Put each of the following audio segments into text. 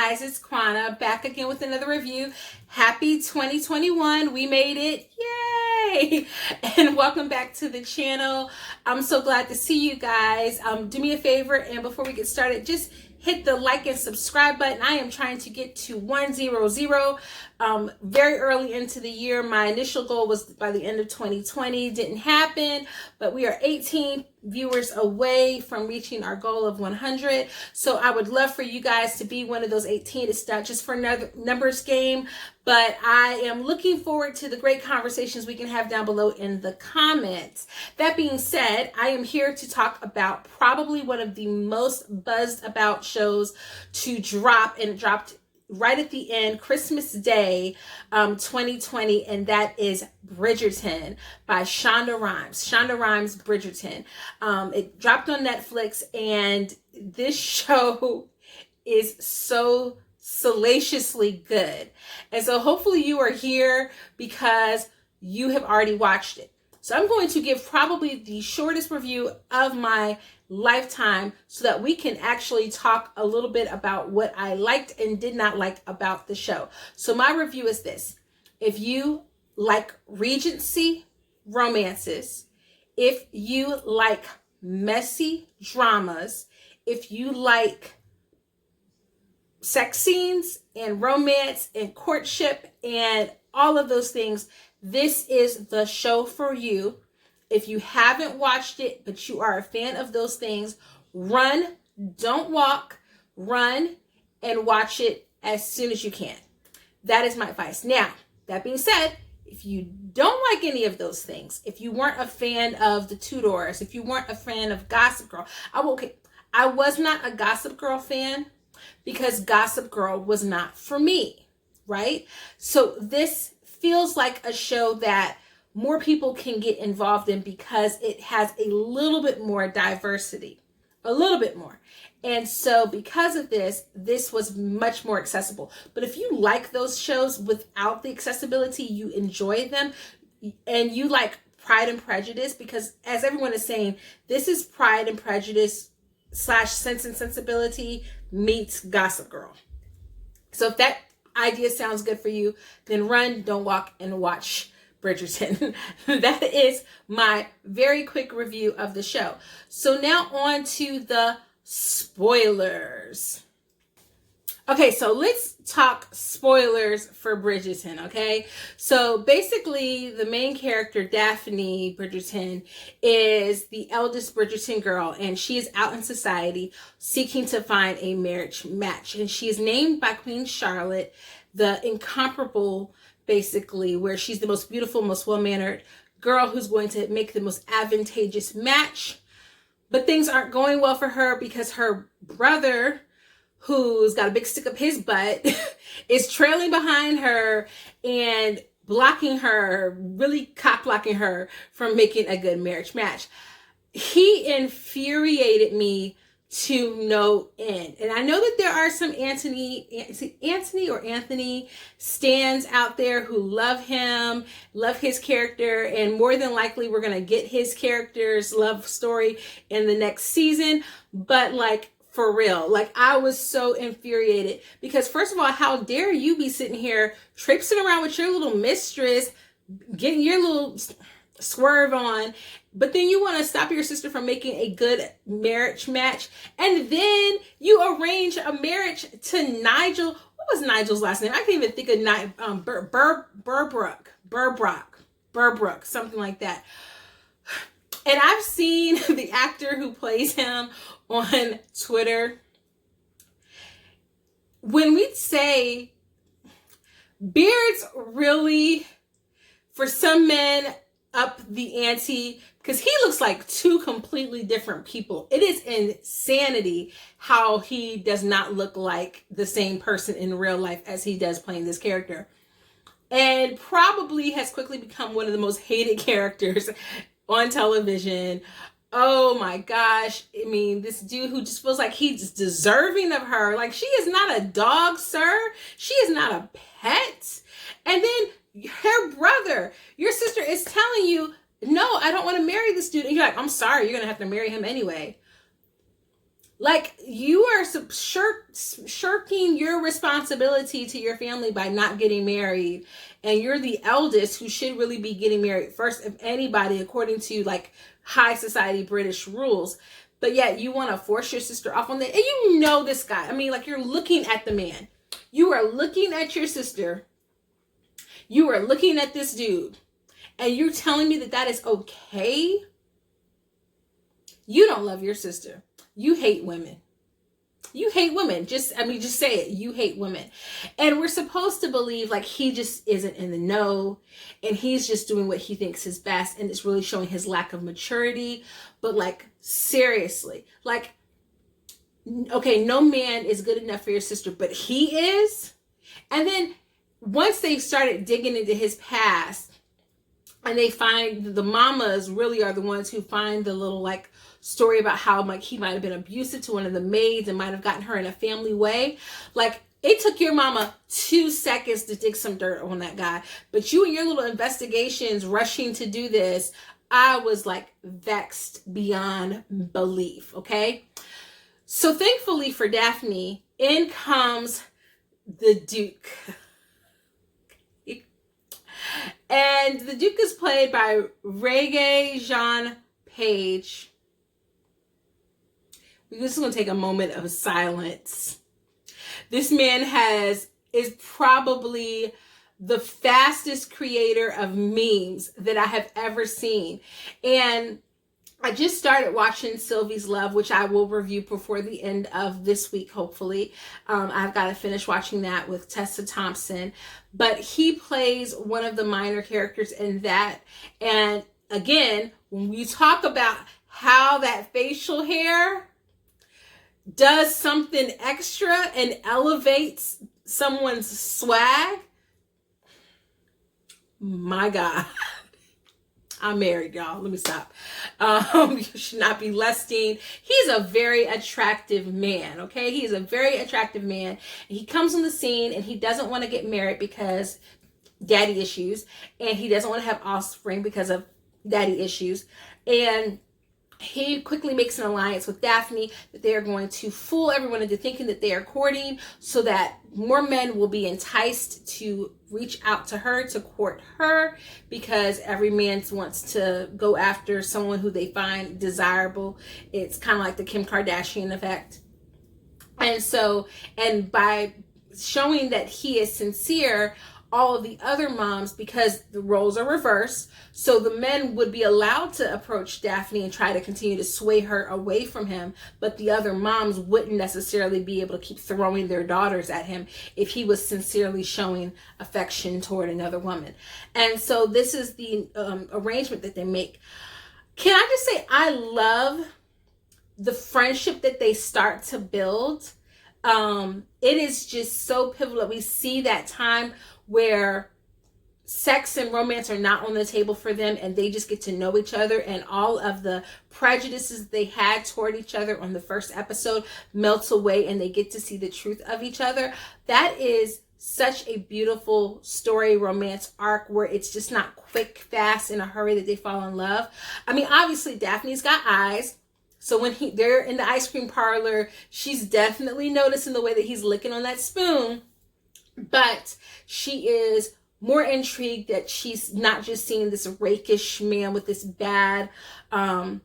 guys, it's Quana back again with another review. Happy 2021. We made it. Yay! And welcome back to the channel. I'm so glad to see you guys. Do me a favor, and before we get started, just hit the like and subscribe button. I am trying to get to 100 very early into the year. My initial goal was by the end of 2020. Didn't happen, but we are 18 viewers away from reaching our goal of 100. So I would love for you guys to be one of those 18. It's not just for another numbers game, but I am looking forward to the great conversations we can have down below in the comments. That being said, I am here to talk about probably one of the most buzzed about shows to drop, and it dropped right at the end, Christmas Day 2020, and that is Bridgerton by Shonda Rhimes. Shonda Rhimes, Bridgerton. It dropped on Netflix, and this show is so salaciously good. And so hopefully you are here because you have already watched it. So I'm going to give probably the shortest review of my lifetime so that we can actually talk a little bit about what I liked and did not like about the show. So my review is this. If you like Regency romances, if you like messy dramas, if you like sex scenes and romance and courtship and all of those things, this is the show for you. If you haven't watched it, but you are a fan of those things, run, don't walk, run and watch it as soon as you can. That is my advice. Now, that being said, if you don't like any of those things, if you weren't a fan of the Tudors, if you weren't a fan of Gossip Girl, I was not a Gossip Girl fan because Gossip Girl was not for me, right? So this feels like a show that more people can get involved in because it has a little bit more diversity, a little bit more. And so because of this, this was much more accessible. But if you like those shows without the accessibility, you enjoy them, and you like Pride and Prejudice, because as everyone is saying, this is Pride and Prejudice / Sense and Sensibility meets Gossip Girl. So if that idea sounds good for you, then run, don't walk, and watch Bridgerton. That is my very quick review of the show. So now on to the spoilers. Okay, so let's talk spoilers for Bridgerton, okay? So basically, the main character, Daphne Bridgerton, is the eldest Bridgerton girl, and she is out in society seeking to find a marriage match. And she is named by Queen Charlotte, the incomparable, basically, where she's the most beautiful, most well-mannered girl who's going to make the most advantageous match. But things aren't going well for her because her brother, who's got a big stick up his butt, is trailing behind her and blocking her, really cock-blocking her from making a good marriage match. He infuriated me to no end. And I know that there are some Anthony stans out there who love him, love his character, and more than likely we're going to get his character's love story in the next season. But like, for real, like, I was so infuriated because first of all, how dare you be sitting here traipsing around with your little mistress, getting your little swerve on, but then you want to stop your sister from making a good marriage match, and then you arrange a marriage to Nigel. What was Nigel's last name? I can't even think of Burbrook, something like that. And I've seen the actor who plays him on Twitter. When we say beards really, for some men, up the ante, because he looks like two completely different people. It is insanity how he does not look like the same person in real life as he does playing this character, and probably has quickly become one of the most hated characters on television. Oh my gosh. I mean, this dude who just feels like he's deserving of her. Like, she is not a dog, sir. She is not a pet. And then her brother, your sister, is telling you, no, I don't want to marry this dude. And you're like, I'm sorry, you're going to have to marry him anyway. Like, you are shirking your responsibility to your family by not getting married. And you're the eldest who should really be getting married first of anybody, according to like high society British rules. But yet you want to force your sister off on that. And you know this guy. I mean, like, you're looking at the man. You are looking at your sister. You are looking at this dude. And you're telling me that that is okay? You don't love your sister. You hate women. You hate women. Just say it. You hate women. And we're supposed to believe like he just isn't in the know and he's just doing what he thinks is best, and it's really showing his lack of maturity. But like, seriously, like, okay, no man is good enough for your sister, but he is. And then once they started digging into his past and they find the mamas really are the ones who find the little like story about how like he might have been abusive to one of the maids and might have gotten her in a family way. Like, it took your mama 2 seconds to dig some dirt on that guy, but you and your little investigations rushing to do this, I was like vexed beyond belief. Okay, so thankfully for Daphne, in comes the Duke. And the Duke is played by Rege Page. We're just going to take a moment of silence. This man is probably the fastest creator of memes that I have ever seen. And I just started watching Sylvie's Love, which I will review before the end of this week, hopefully. I've got to finish watching that with Tessa Thompson. But he plays one of the minor characters in that. And again, when we talk about how that facial hair does something extra and elevates someone's swag, my God. I'm married, y'all. Let me stop. You should not be lusting. He's a very attractive man, okay? He is a very attractive man. He comes on the scene and he doesn't want to get married because daddy issues. And he doesn't want to have offspring because of daddy issues. And he quickly makes an alliance with Daphne that they are going to fool everyone into thinking that they are courting so that more men will be enticed to reach out to her, to court her, because every man wants to go after someone who they find desirable. It's kind of like the Kim Kardashian effect. And so, and by showing that he is sincere, all of the other moms, because the roles are reversed, so the men would be allowed to approach Daphne and try to continue to sway her away from him, but the other moms wouldn't necessarily be able to keep throwing their daughters at him if he was sincerely showing affection toward another woman. And so this is the arrangement that they make. Can I just say, I love the friendship that they start to build. It is just so pivotal. We see that time where sex and romance are not on the table for them, and they just get to know each other, and all of the prejudices they had toward each other on the first episode melts away, and they get to see the truth of each other. That is such a beautiful story romance arc where it's just not quick, fast, in a hurry that they fall in love. I mean, obviously Daphne's got eyes. So when they're in the ice cream parlor, she's definitely noticing the way that he's licking on that spoon. But she is more intrigued that she's not just seeing this rakish man with this bad, kind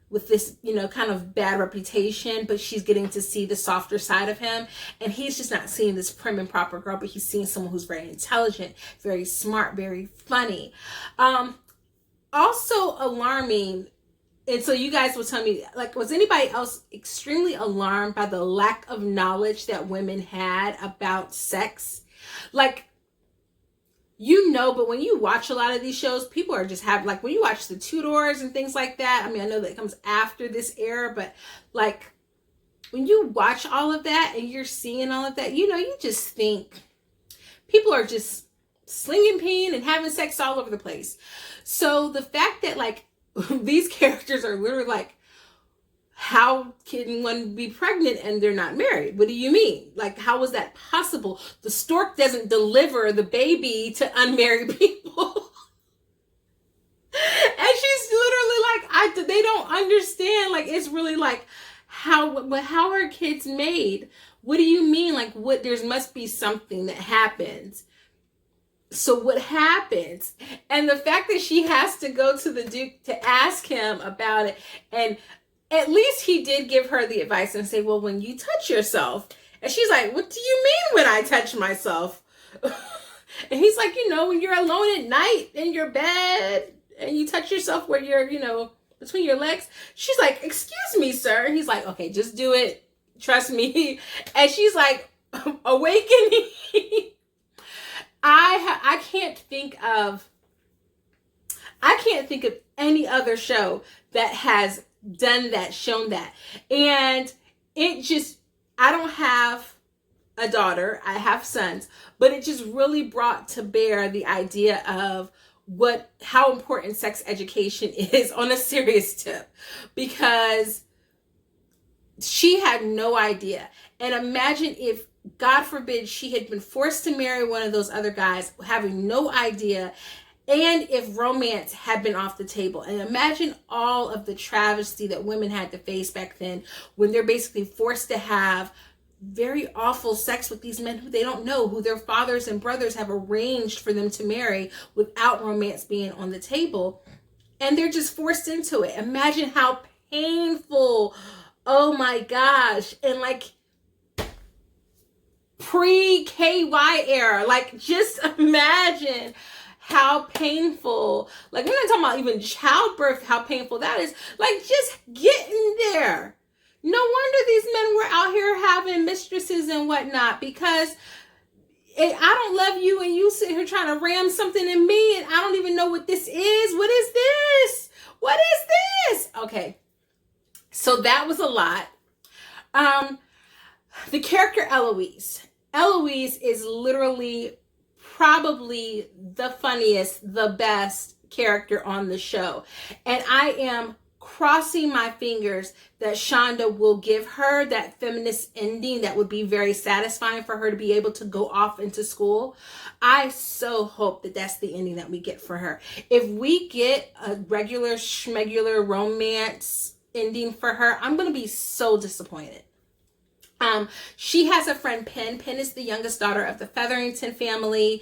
of bad reputation, but she's getting to see the softer side of him. And he's just not seeing this prim and proper girl, but he's seeing someone who's very intelligent, very smart, very funny. Also alarming. And so you guys will tell me, like, was anybody else extremely alarmed by the lack of knowledge that women had about sex? Like, but when you watch a lot of these shows, people are just when you watch the Tudors and things like that, I mean, I know that it comes after this era, but like, when you watch all of that and you're seeing all of that, you just think people are just slinging peen and having sex all over the place. So the fact that, like, these characters are literally like, how can one be pregnant and they're not married? What do you mean? Like, how was that possible? The stork doesn't deliver the baby to unmarried people. And she's literally like, they don't understand. Like, it's really like, how are kids made? What do you mean? Like, what? There must be something that happens. So what happens? And the fact that she has to go to the Duke to ask him about it, and at least he did give her the advice and say, well, when you touch yourself, and she's like, what do you mean when I touch myself? And he's like, when you're alone at night in your bed and you touch yourself where you're, between your legs. She's like, excuse me, sir. And he's like, okay, just do it. Trust me. And she's like, awakening. I can't think of any other show that has done that, shown that. And I don't have a daughter, I have sons, but it just really brought to bear the idea of how important sex education is on a serious tip, because she had no idea. And imagine if, God forbid, she had been forced to marry one of those other guys, having no idea, and if romance had been off the table. And imagine all of the travesty that women had to face back then, when they're basically forced to have very awful sex with these men who they don't know, who their fathers and brothers have arranged for them to marry without romance being on the table. And they're just forced into it. Imagine how painful. Oh my gosh. And like, pre-KY era, like, just imagine how painful, like, we're not talking about even childbirth, how painful that is, like, just getting there. No wonder these men were out here having mistresses and whatnot, because I don't love you and you sit here trying to ram something in me and I don't even know what this is. What is this? What is this? Okay, so that was a lot. The character Eloise is literally probably the funniest, the best character on the show. And I am crossing my fingers that Shonda will give her that feminist ending that would be very satisfying for her to be able to go off into school. I so hope that that's the ending that we get for her. If we get a regular schmegular romance ending for her, I'm going to be so disappointed. She has a friend, Pen. Pen is the youngest daughter of the Featherington family.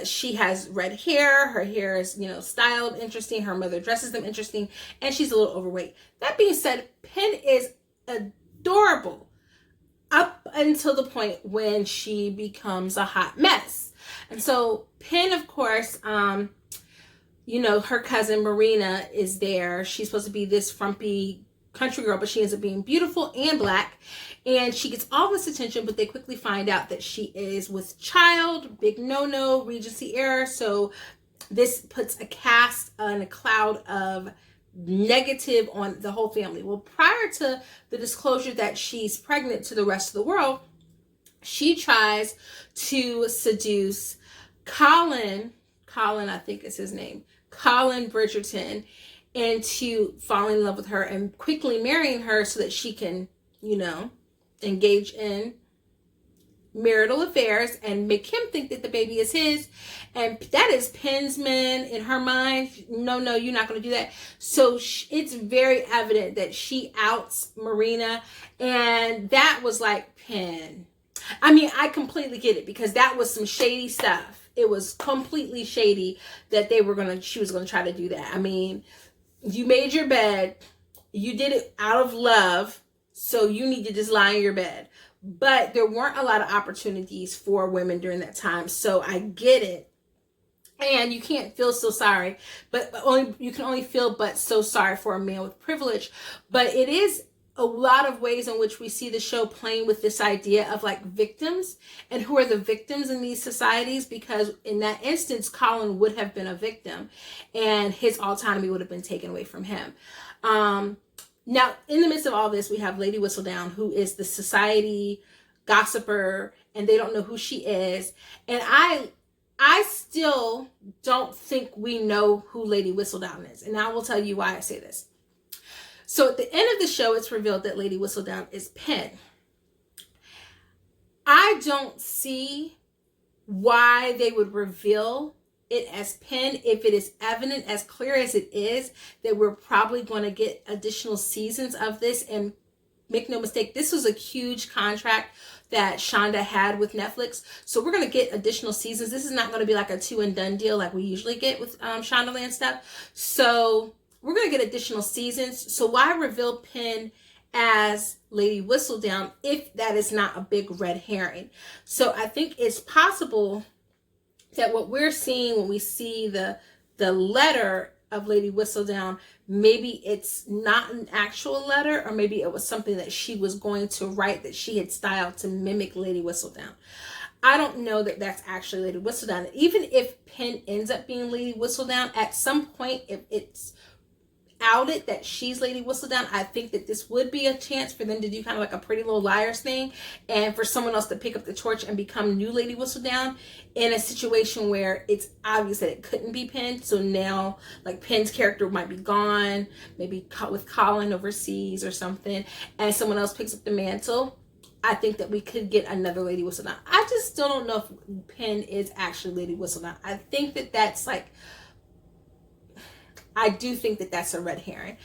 She has red hair. Her hair is, styled interesting. Her mother dresses them interesting, and she's a little overweight. That being said, Pen is adorable up until the point when she becomes a hot mess. And so Pen, of course, her cousin Marina is there. She's supposed to be this frumpy country girl, but she ends up being beautiful and black. And she gets all this attention, but they quickly find out that she is with child, big no-no, Regency era. So this puts a cast and a cloud of negative on the whole family. Well, prior to the disclosure that she's pregnant to the rest of the world, she tries to seduce Colin, I think is his name, Colin Bridgerton, into falling in love with her and quickly marrying her so that she can, engage in marital affairs and make him think that the baby is his. And that is Pen's man in her mind. No, you're not going to do that. So it's very evident that she outs Marina. And that was like, Pen. I mean, I completely get it, because that was some shady stuff. It was completely shady that she was going to try to do that. I mean, you made your bed, you did it out of love, so you need to just lie in your bed. But there weren't a lot of opportunities for women during that time, so I get it. And you can't feel so sorry, you can only feel but so sorry for a man with privilege. But it is a lot of ways in which we see the show playing with this idea of like victims and who are the victims in these societies, because in that instance, Colin would have been a victim and his autonomy would have been taken away from him. Now, in the midst of all this, we have Lady Whistledown, who is the society gossiper, and they don't know who she is. And I still don't think we know who Lady Whistledown is. And I will tell you why I say this. So at the end of the show, it's revealed that Lady Whistledown is Pen. I don't see why they would reveal it as Pen if it is evident, as clear as it is, that we're probably going to get additional seasons of this. And make no mistake, this was a huge contract that Shonda had with Netflix. So we're going to get additional seasons. This is not going to be like a 2 and done deal like we usually get with Shondaland stuff. So we're going to get additional seasons. So why reveal Pen as Lady Whistledown if that is not a big red herring? So I think it's possible that what we're seeing when we see the letter of Lady Whistledown, maybe it's not an actual letter, or maybe it was something that she was going to write that she had styled to mimic Lady Whistledown. I don't know that that's actually Lady Whistledown. Even if Pen ends up being Lady Whistledown, at some point, if it's outed that she's Lady Whistledown, I think that this would be a chance for them to do kind of like a Pretty Little Liars thing, and for someone else to pick up the torch and become new Lady Whistledown in a situation where it's obvious that it couldn't be Pen. So now, like, Pen's character might be gone, maybe with Colin overseas or something, and someone else picks up the mantle. I think that we could get another Lady Whistledown. I just still don't know if Pen is actually Lady Whistledown. I think that that's like, I do think that that's a red herring.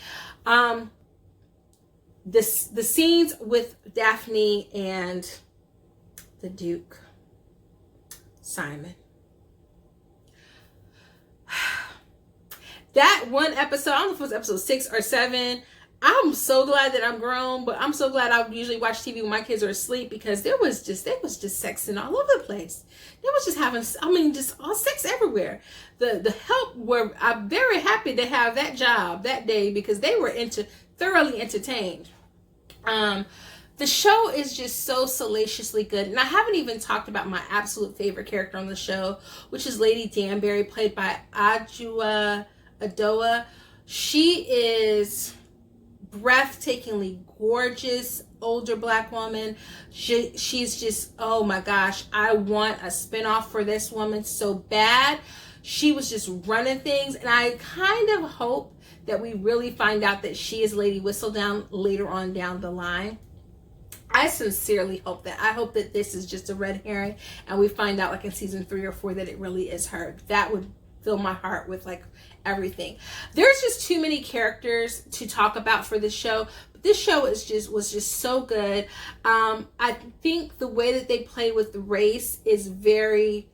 The scenes with Daphne and the Duke, Simon. That one episode, I don't know if it was episode 6 or 7. I'm so glad that I'm grown, but I'm so glad I usually watch TV when my kids are asleep, because there was just sexing all over the place. They was just having, just all sex everywhere. The help were, I'm very happy to have that job that day, because they were thoroughly entertained. The show is just so salaciously good. And I haven't even talked about my absolute favorite character on the show, which is Lady Danbury, played by Ajua Adoa. She is breathtakingly gorgeous older Black woman. She's just, oh my gosh, I want a spinoff for this woman so bad. She was just running things, and I kind of hope that we really find out that she is Lady Whistledown later on down the line. I sincerely hope that. I hope that this is just a red herring and we find out like in season 3 or 4 that it really is her. That would fill my heart with like everything. There's just too many characters to talk about for this show. But this show was just so good. I think the way that they play with the race is very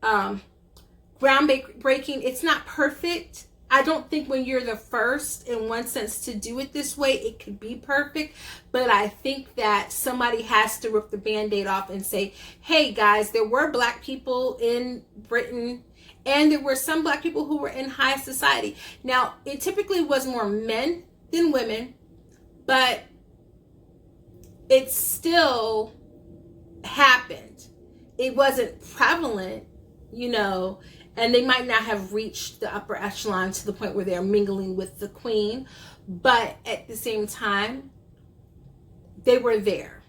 groundbreaking. It's not perfect. I don't think when you're the first, in one sense, to do it this way, it could be perfect. But I think that somebody has to rip the Band-Aid off and say, hey guys, there were Black people in Britain, and there were some Black people who were in high society. Now, it typically was more men than women, but it still happened. It wasn't prevalent, and they might not have reached the upper echelon to the point where they're mingling with the queen, but at the same time, they were there,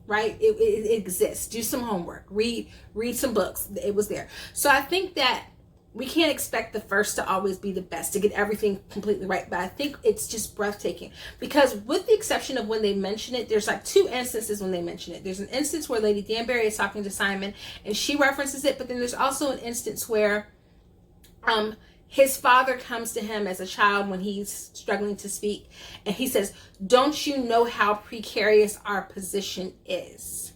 right? It exists. Do some homework, read some books. It was there. So I think that we can't expect the first to always be the best, to get everything completely right, but I think it's just breathtaking, because with the exception of when they mention it, there's like 2 instances when they mention it. There's an instance where Lady Danbury is talking to Simon and she references it, but then there's also an instance where his father comes to him as a child when he's struggling to speak, and he says, don't you know how precarious our position is?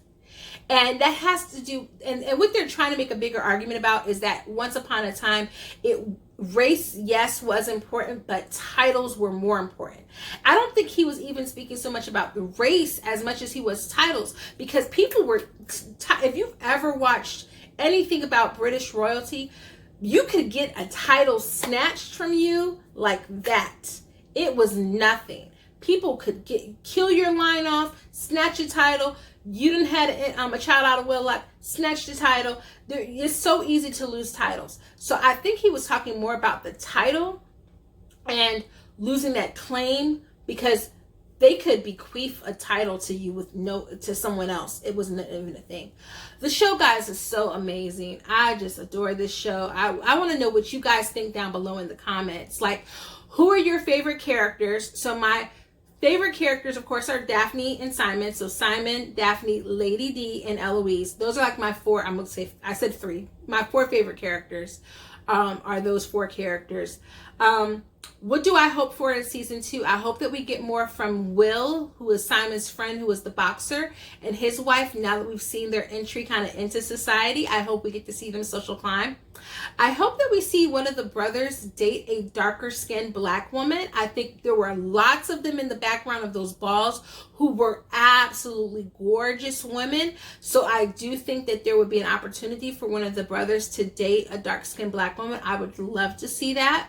And that has to do, and what they're trying to make a bigger argument about is that once upon a time, race, yes, was important, but titles were more important. I don't think he was even speaking so much about the race as much as he was titles, because people were, if you've ever watched anything about British royalty, you could get a title snatched from you like that. It was nothing. People could kill your line off, snatch your title. You didn't have a child out of wedlock, snatch the title. It's so easy to lose titles. So I think he was talking more about the title and losing that claim, because they could bequeath a title to you to someone else. It wasn't even a thing. The show, guys, is so amazing. I just adore this show. I want to know what you guys think down below in the comments. Like, who are your favorite characters? So my favorite characters, of course, are Daphne and Simon. So Simon, Daphne, Lady D, and Eloise. Those are like my 4, I said 3. My 4 favorite characters. are those 4 characters. What do I hope for in season 2? I hope that we get more from Will, who is Simon's friend, who is the boxer, and his wife. Now that we've seen their entry kind of into society, I hope we get to see them social climb. I hope that we see one of the brothers date a darker skinned black woman. I think there were lots of them in the background of those balls who were absolutely gorgeous women. So I do think that there would be an opportunity for one of the brothers to date a dark skinned black woman. I would love to see that.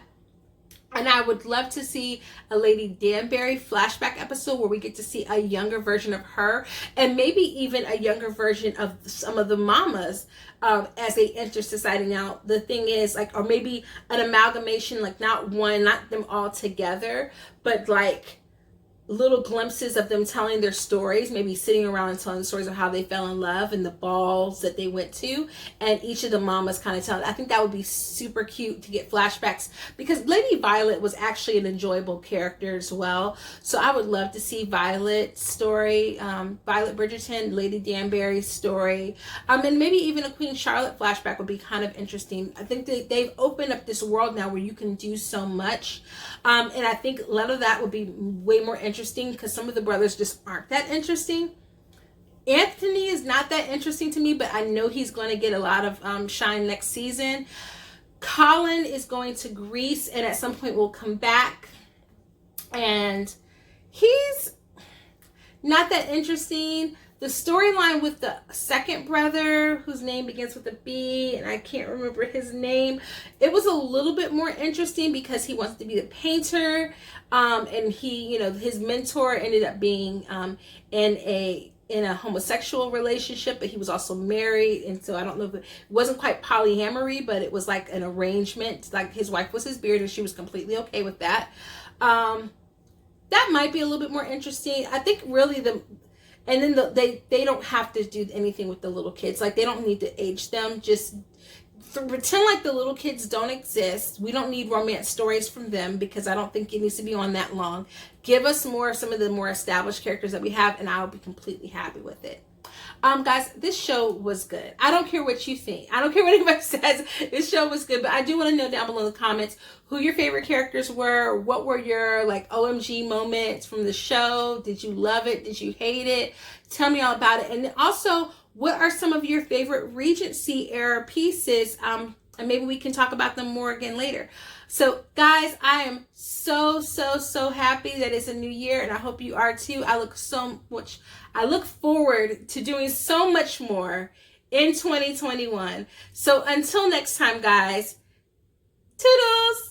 And I would love to see a Lady Danbury flashback episode where we get to see a younger version of her, and maybe even a younger version of some of the mamas as they enter society. Now, the thing is, like, or maybe an amalgamation, like not them all together, but like little glimpses of them telling their stories, maybe sitting around and telling the stories of how they fell in love and the balls that they went to, and each of the mamas kind of telling. I think that would be super cute to get flashbacks, because Lady Violet was actually an enjoyable character as well. So I would love to see Violet's story, Violet Bridgerton, Lady Danbury's story, and maybe even a Queen Charlotte flashback would be kind of interesting. I think they've opened up this world now where you can do so much, and I think a lot of that would be way more interesting, because some of the brothers just aren't that interesting. Anthony is not that interesting to me, but I know he's going to get a lot of shine next season. Colin is going to Greece and at some point will come back, and he's not that interesting. The storyline with the second brother, whose name begins with a B, and I can't remember his name, it was a little bit more interesting because he wants to be the painter, and he, his mentor ended up being in a homosexual relationship, but he was also married, and so I don't know if it wasn't quite polyamory, but it was like an arrangement. Like his wife was his beard, and she was completely okay with that. That might be a little bit more interesting. I think really and then they don't have to do anything with the little kids. Like, they don't need to age them. Just pretend like the little kids don't exist. We don't need romance stories from them, because I don't think it needs to be on that long. Give us more of some of the more established characters that we have, and I'll be completely happy with it. Guys, this show was good. I don't care what you think. I don't care what anybody says. This show was good, but I do want to know down below in the comments who your favorite characters were. What were your OMG moments from the show? Did you love it? Did you hate it? Tell me all about it. And also, what are some of your favorite Regency era pieces? And maybe we can talk about them more again later. So guys, I am so happy that it's a new year, and I hope you are too. I look forward to doing so much more in 2021. So until next time, guys, toodles.